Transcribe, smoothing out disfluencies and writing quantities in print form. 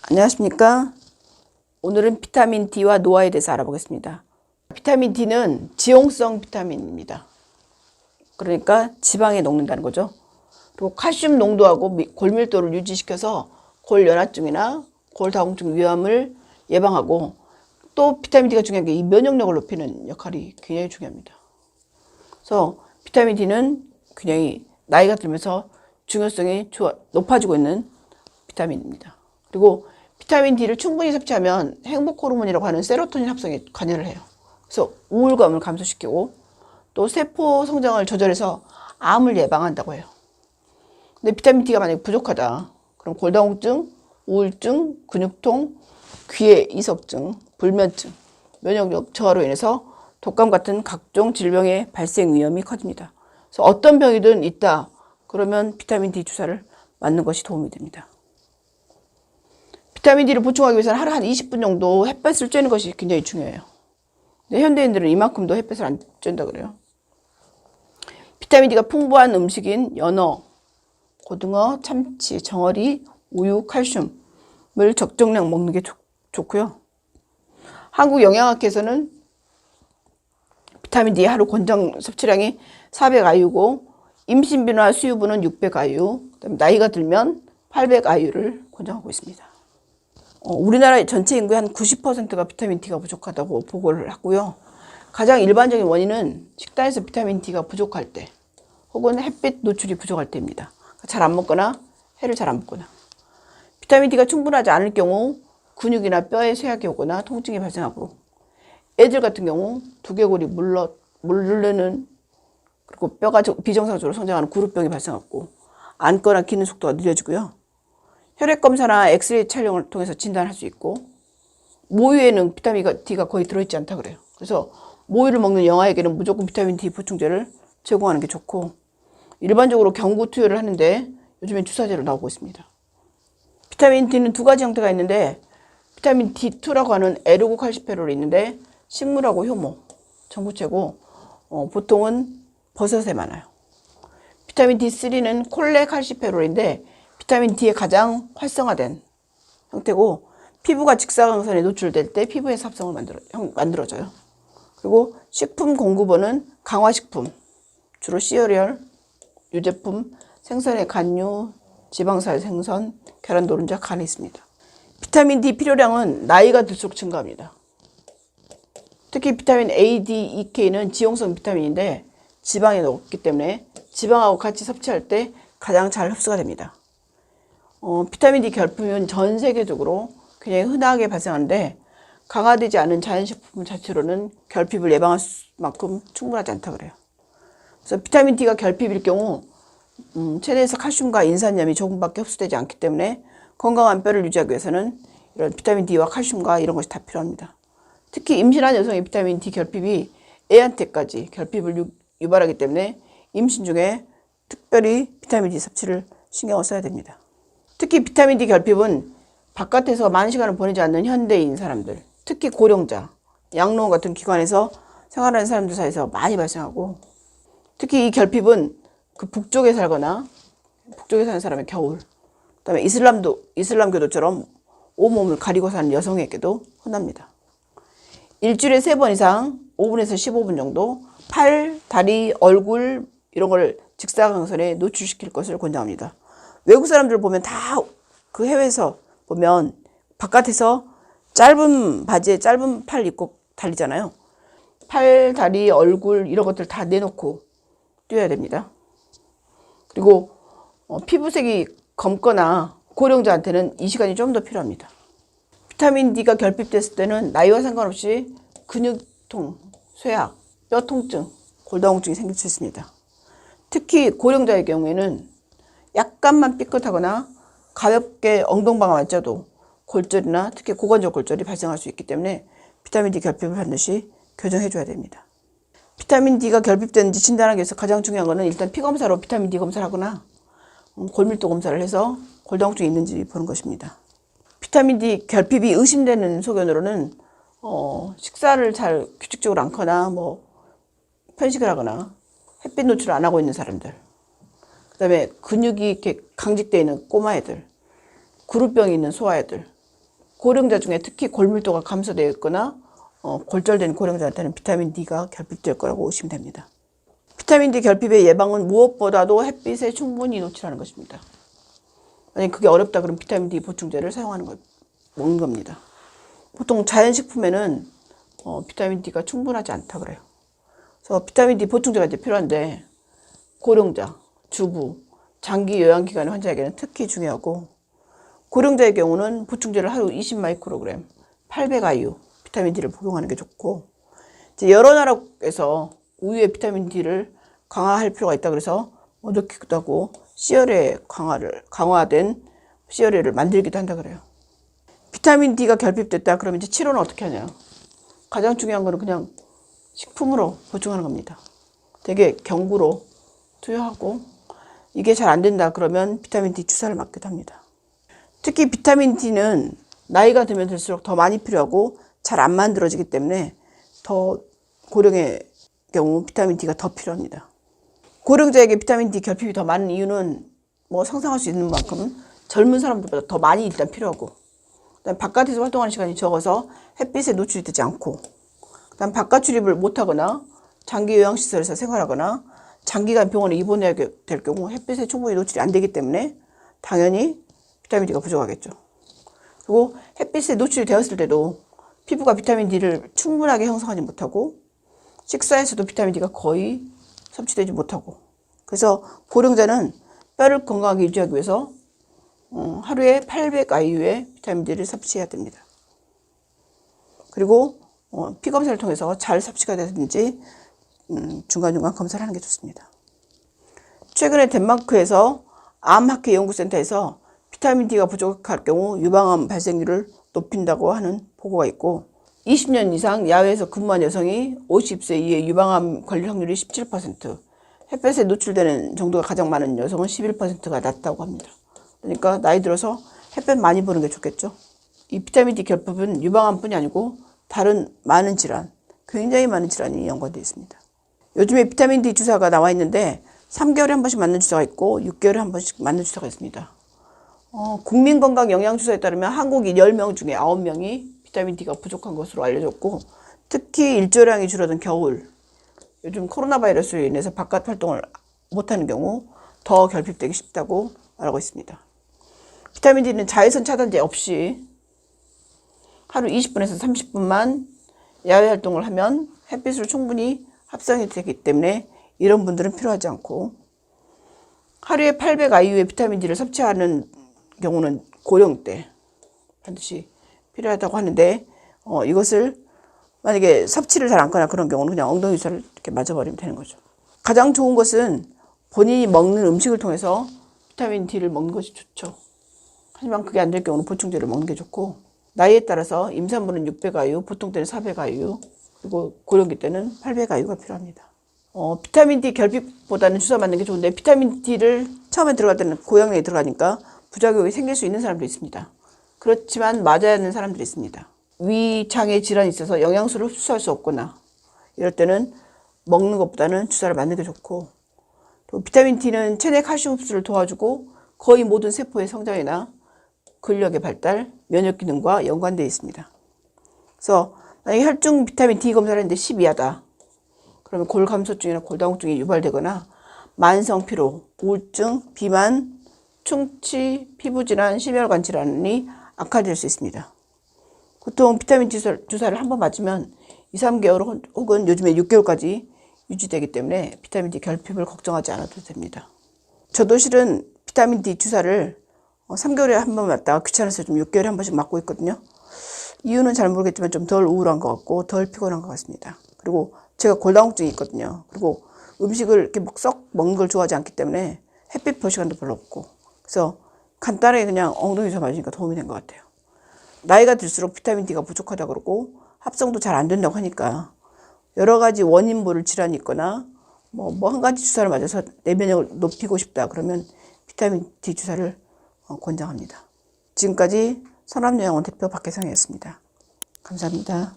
안녕하십니까. 오늘은 비타민 D와 노화에 대해서 알아보겠습니다. 비타민 D는 지용성 비타민입니다. 그러니까 지방에 녹는다는 거죠. 그리고 칼슘 농도하고 골밀도를 유지시켜서 골연화증이나 골다공증 위험을 예방하고, 또 비타민 D가 중요한 게 이 면역력을 높이는 역할이 굉장히 중요합니다. 그래서 비타민 D는 굉장히 나이가 들면서 중요성이 높아지고 있는 비타민입니다. 그리고 비타민 D를 충분히 섭취하면 행복 호르몬이라고 하는 세로토닌 합성에 관여를 해요. 그래서 우울감을 감소시키고 또 세포 성장을 조절해서 암을 예방한다고 해요. 근데 비타민 D가 만약에 부족하다, 그럼 골다공증, 우울증, 근육통, 귀의 이석증, 불면증, 면역력 저하로 인해서 독감 같은 각종 질병의 발생 위험이 커집니다. 그래서 어떤 병이든 있다 그러면 비타민 D 주사를 맞는 것이 도움이 됩니다. 비타민 D를 보충하기 위해서는 하루 한 20분 정도 햇볕을 쬐는 것이 굉장히 중요해요. 근데 현대인들은 이만큼도 햇볕을 안 쬐는다 그래요. 비타민 D가 풍부한 음식인 연어, 고등어, 참치, 정어리, 우유, 칼슘을 적정량 먹는 게 좋고요. 한국영양학회에서는 비타민 D 하루 권장 섭취량이 400IU고 임신부나 수유부는 600IU, 그다음에 나이가 들면 800IU를 권장하고 있습니다. 우리나라 전체 인구의 한 90%가 비타민 D가 부족하다고 보고를 하고요. 가장 일반적인 원인은 식단에서 비타민 D가 부족할 때 혹은 햇빛 노출이 부족할 때입니다. 잘 안 먹거나 해를 잘 안 먹거나. 비타민 D가 충분하지 않을 경우 근육이나 뼈에 쇠약이 오거나 통증이 발생하고, 애들 같은 경우 두개골이 물르는, 그리고 뼈가 비정상적으로 성장하는 구루병이 발생하고, 앉거나 기는 속도가 느려지고요. 혈액검사나 엑스레이 촬영을 통해서 진단할 수 있고, 모유에는 비타민 D가 거의 들어있지 않다 그래요. 그래서 모유를 먹는 영아에게는 무조건 비타민 D 보충제를 제공하는 게 좋고, 일반적으로 경구 투여를 하는데 요즘엔 주사제로 나오고 있습니다. 비타민 D는 두 가지 형태가 있는데, 비타민 D2라고 하는 에르고칼시페롤이 있는데 식물하고 효모, 전구체고 보통은 버섯에 많아요. 비타민 D3는 콜레칼시페롤인데 비타민 D의 가장 활성화된 형태고, 피부가 직사광선에 노출될 때 피부에서 합성을 만들어져요. 그리고 식품 공급원은 강화식품, 주로 시리얼, 유제품, 생선의 간류, 지방살 생선, 계란 노른자, 간에 있습니다. 비타민 D 필요량은 나이가 들수록 증가합니다. 특히 비타민 A, D, E, K는 지용성 비타민인데 지방에 녹기 때문에 지방하고 같이 섭취할 때 가장 잘 흡수가 됩니다. 비타민 D 결핍은 전 세계적으로 굉장히 흔하게 발생하는데, 강화되지 않은 자연식품 자체로는 결핍을 예방할 만큼 충분하지 않다 그래요. 그래서 비타민 D가 결핍일 경우 체내에서 칼슘과 인산염이 조금밖에 흡수되지 않기 때문에 건강한 뼈를 유지하기 위해서는 이런 비타민 D와 칼슘과 이런 것이 다 필요합니다. 특히 임신한 여성의 비타민 D 결핍이 애한테까지 결핍을 유발하기 때문에 임신 중에 특별히 비타민 D 섭취를 신경을 써야 됩니다. 특히 비타민 D 결핍은 바깥에서 많은 시간을 보내지 않는 현대인 사람들, 특히 고령자, 양로원 같은 기관에서 생활하는 사람들 사이에서 많이 발생하고, 특히 이 결핍은 그 북쪽에 살거나 북쪽에 사는 사람의 겨울, 그다음에 이슬람교도처럼 온몸을 가리고 사는 여성에게도 흔합니다. 일주일에 3번 이상 5분에서 15분 정도 팔, 다리, 얼굴 이런 걸 직사광선에 노출시킬 것을 권장합니다. 외국 사람들 보면 다 그 해외에서 보면 바깥에서 짧은 바지에 짧은 팔 입고 달리잖아요. 팔, 다리, 얼굴 이런 것들 다 내놓고 뛰어야 됩니다. 그리고 피부색이 검거나 고령자한테는 이 시간이 좀 더 필요합니다. 비타민 D가 결핍됐을 때는 나이와 상관없이 근육통, 쇠약, 뼈 통증, 골다공증이 생길 수 있습니다. 특히 고령자의 경우에는 약간만 삐끗하거나 가볍게 엉덩방아만 쪄도 골절이나 특히 고관절 골절이 발생할 수 있기 때문에 비타민 D 결핍을 반드시 교정해 줘야 됩니다. 비타민 D가 결핍되는지 진단하기 위해서 가장 중요한 것은 일단 피검사로 비타민 D 검사를 하거나 골밀도 검사를 해서 골다공증이 있는지 보는 것입니다. 비타민 D 결핍이 의심되는 소견으로는 식사를 잘 규칙적으로 않거나 편식을 하거나 햇빛 노출을 안 하고 있는 사람들, 그 다음에 근육이 이렇게 강직되어 있는 꼬마애들, 구루병이 있는 소아애들, 고령자 중에 특히 골밀도가 감소되어 있거나 골절된 고령자한테는 비타민 D가 결핍될 거라고 보시면 됩니다. 비타민 D 결핍의 예방은 무엇보다도 햇빛에 충분히 노출하는 것입니다. 만약 그게 어렵다 그러면 비타민 D 보충제를 먹는 겁니다. 보통 자연식품에는 비타민 D가 충분하지 않다 그래요. 그래서 비타민 D 보충제가 이제 필요한데 고령자, 주부, 장기 요양기관 환자에게는 특히 중요하고 고령자의 경우는 보충제를 하루 20마이크로그램, 800IU 비타민 D를 복용하는 게 좋고 이제 여러 나라에서 우유에 비타민 D를 강화할 필요가 있다 그래서 넣기도 하고 씨열에 강화된 씨열에를 만들기도 한다 그래요. 비타민 D가 결핍됐다 그러면 이제 치료는 어떻게 하냐? 가장 중요한 거는 그냥 식품으로 보충하는 겁니다. 되게 경구로 투여하고 이게 잘 안 된다 그러면 비타민 D 주사를 맞기도 합니다. 특히 비타민 D는 나이가 들면 들수록 더 많이 필요하고 잘 안 만들어지기 때문에 더 고령의 경우 비타민 D가 더 필요합니다. 고령자에게 비타민 D 결핍이 더 많은 이유는 뭐 상상할 수 있는 만큼 젊은 사람들보다 더 많이 일단 필요하고 그다음 바깥에서 활동하는 시간이 적어서 햇빛에 노출이 되지 않고 그다음 바깥 출입을 못하거나 장기 요양시설에서 생활하거나 장기간 병원에 입원해야 될 경우 햇빛에 충분히 노출이 안 되기 때문에 당연히 비타민 D가 부족하겠죠. 그리고 햇빛에 노출이 되었을 때도 피부가 비타민 D를 충분하게 형성하지 못하고 식사에서도 비타민 D가 거의 섭취되지 못하고 그래서 고령자는 뼈를 건강하게 유지하기 위해서 하루에 800IU의 비타민 D를 섭취해야 됩니다. 그리고 피 검사를 통해서 잘 섭취가 되는지 중간중간 검사를 하는 게 좋습니다. 최근에 덴마크에서 암학회 연구센터에서 비타민 D가 부족할 경우 유방암 발생률을 높인다고 하는 보고가 있고 20년 이상 야외에서 근무한 여성이 50세 이후에 유방암 걸릴 확률이 17%, 햇볕에 노출되는 정도가 가장 많은 여성은 11%가 낮다고 합니다. 그러니까 나이 들어서 햇볕 많이 보는 게 좋겠죠. 이 비타민 D 결핍은 유방암뿐이 아니고 다른 많은 질환, 굉장히 많은 질환이 연관되어 있습니다. 요즘에 비타민 D 주사가 나와 있는데 3개월에 한 번씩 맞는 주사가 있고 6개월에 한 번씩 맞는 주사가 있습니다. 국민건강영양주사에 따르면 한국인 10명 중에 9명이 비타민 D가 부족한 것으로 알려졌고 특히 일조량이 줄어든 겨울, 요즘 코로나 바이러스로 인해서 바깥 활동을 못하는 경우 더 결핍되기 쉽다고 말하고 있습니다. 비타민 D는 자외선 차단제 없이 하루 20분에서 30분만 야외 활동을 하면 햇빛으로 충분히 합성이 되기 때문에 이런 분들은 필요하지 않고 하루에 800IU의 비타민 D를 섭취하는 경우는 고령 때 반드시 필요하다고 하는데 이것을 만약에 섭취를 잘 않거나 그런 경우는 그냥 엉덩이 주사를 이렇게 맞아버리면 되는 거죠. 가장 좋은 것은 본인이 먹는 음식을 통해서 비타민 D를 먹는 것이 좋죠. 하지만 그게 안 될 경우는 보충제를 먹는 게 좋고 나이에 따라서 임산부는 600IU, 보통 때는 400IU, 그리고 고령기 때는 800IU가 필요합니다. 비타민 D 결핍보다는 주사 맞는 게 좋은데 비타민 D를 처음에 들어갈 때는 고용량이 들어가니까 부작용이 생길 수 있는 사람도 있습니다. 그렇지만 맞아야 하는 사람들이 있습니다. 위장에 질환이 있어서 영양소를 흡수할 수 없거나 이럴 때는 먹는 것보다는 주사를 맞는 게 좋고 또 비타민 D는 체내 칼슘 흡수를 도와주고 거의 모든 세포의 성장이나 근력의 발달, 면역 기능과 연관되어 있습니다. 그래서 만약에 혈중 비타민 D 검사를 했는데 10 이하다. 그러면 골감소증이나 골다공증이 유발되거나 만성 피로, 우울증, 비만, 충치, 피부질환, 심혈관 질환이 악화될 수 있습니다. 보통 비타민 D 주사를 한 번 맞으면 2, 3개월 혹은 요즘에 6개월까지 유지되기 때문에 비타민 D 결핍을 걱정하지 않아도 됩니다. 저도 실은 비타민 D 주사를 3개월에 한 번 맞다가 귀찮아서 좀 6개월에 한 번씩 맞고 있거든요. 이유는 잘 모르겠지만 좀 덜 우울한 것 같고 덜 피곤한 것 같습니다. 그리고 제가 골다공증이 있거든요. 그리고 음식을 이렇게 썩 먹는 걸 좋아하지 않기 때문에 햇빛 볼 시간도 별로 없고 그래서 간단하게 그냥 엉덩이 주사 맞으니까 도움이 된 것 같아요. 나이가 들수록 비타민 D가 부족하다 그러고 합성도 잘 안 된다고 하니까 여러 가지 원인 모를 질환이 있거나 뭐 한 가지 주사를 맞아서 내 면역을 높이고 싶다 그러면 비타민 D 주사를 권장합니다. 지금까지 선암요양원 대표 박혜성이었습니다. 감사합니다.